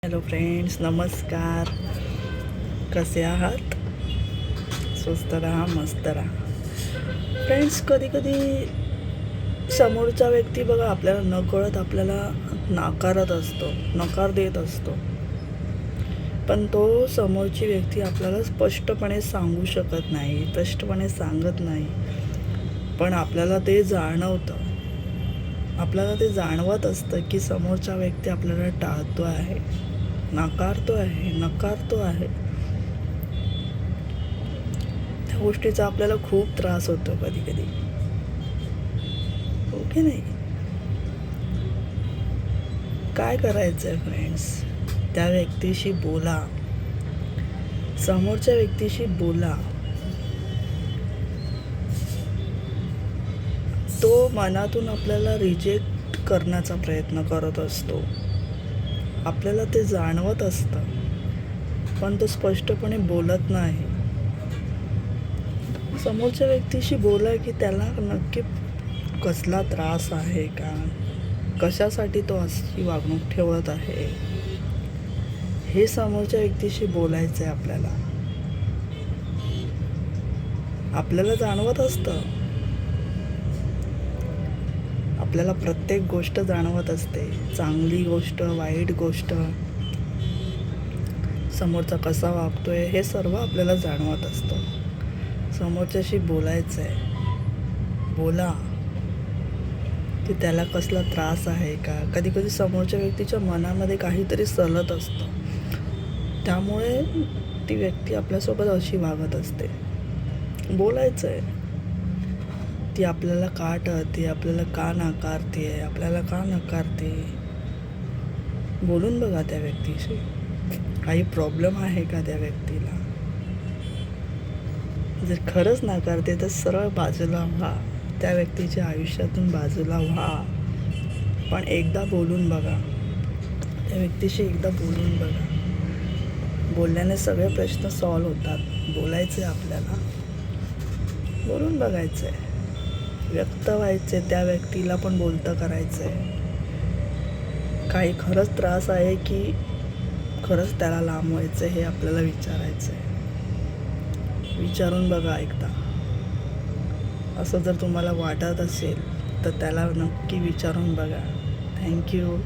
Hello friends, नमस्कार. कसे आहात? स्वस्त राहा, मस्त राहा. फ्रेंड्स, कधी कधी समोरचा व्यक्ती बघा आपल्याला नकळत आपल्याला नाकारत असतो, नकार देत असतो. पण तो समोरची व्यक्ती आपल्याला स्पष्टपणे सांगू शकत नाही, स्पष्टपणे सांगत नाही. पण आपल्याला ते जाणवतं, आपल्याला ते जाणवत असतं की समोरचा व्यक्ती आपल्याला टाळतो आहे, नाकारतो आहे, नकारतो आहे. त्या गोष्टीचा आपल्याला खूप त्रास होतो कधी कधी, हो की नाही? काय करायचं आहे फ्रेंड्स? त्या व्यक्तीशी बोला, समोरच्या व्यक्तीशी बोला. तो मनातून आपल्याला रिजेक्ट करण्याचा प्रयत्न करत असतो, आपल्याला ते जाणवत असतं, पण तो स्पष्टपणे बोलत नाही. समोरच्या व्यक्तीशी बोला की त्याला नक्की कसला त्रास आहे का, कशासाठी तो अशी वागणूक ठेवत आहे, हे समोरच्या व्यक्तीशी बोलायचं आहे आपल्याला. आपल्याला जाणवत असतं, आपल्याला प्रत्येक गोष्ट जाणवत असते, चांगली गोष्ट, वाईट गोष्ट, समोरचा कसा वागतोय हे सर्व आपल्याला जाणवत असतं. समोरच्याशी बोलायचं आहे, बोला की त्याला कसला त्रास आहे का. कधी कधी समोरच्या व्यक्तीच्या मनामध्ये काहीतरी सलत असतं, त्यामुळे ती व्यक्ती आपल्यासोबत अशी वागत असते. बोलायचं आहे, ती आपल्याला का टळते, आपल्याला का नाकारते, आपल्याला का नकारते. बोलून बघा त्या व्यक्तीशी. काही प्रॉब्लेम आहे का त्या व्यक्तीला? जर खरंच नाकारते तर सरळ बाजूला व्हा, त्या व्यक्तीच्या आयुष्यातून बाजूला व्हा. पण एकदा बोलून बघा, त्या व्यक्तीशी एकदा बोलून बघा. बोलल्याने सगळे प्रश्न सॉल्व होतात. बोलायचे आपल्याला, बोलून बघायचं आहे, व्यक्त व्हायचे, त्या व्यक्तीला पण बोलतं करायचं आहे. काही खरंच त्रास आहे की खरंच त्याला लांब व्हायचं हे आपल्याला विचारायचं आहे. विचारून बघा एकदा. असं जर तुम्हाला वाटत असेल तर त्याला नक्की विचारून बघा. थँक्यू.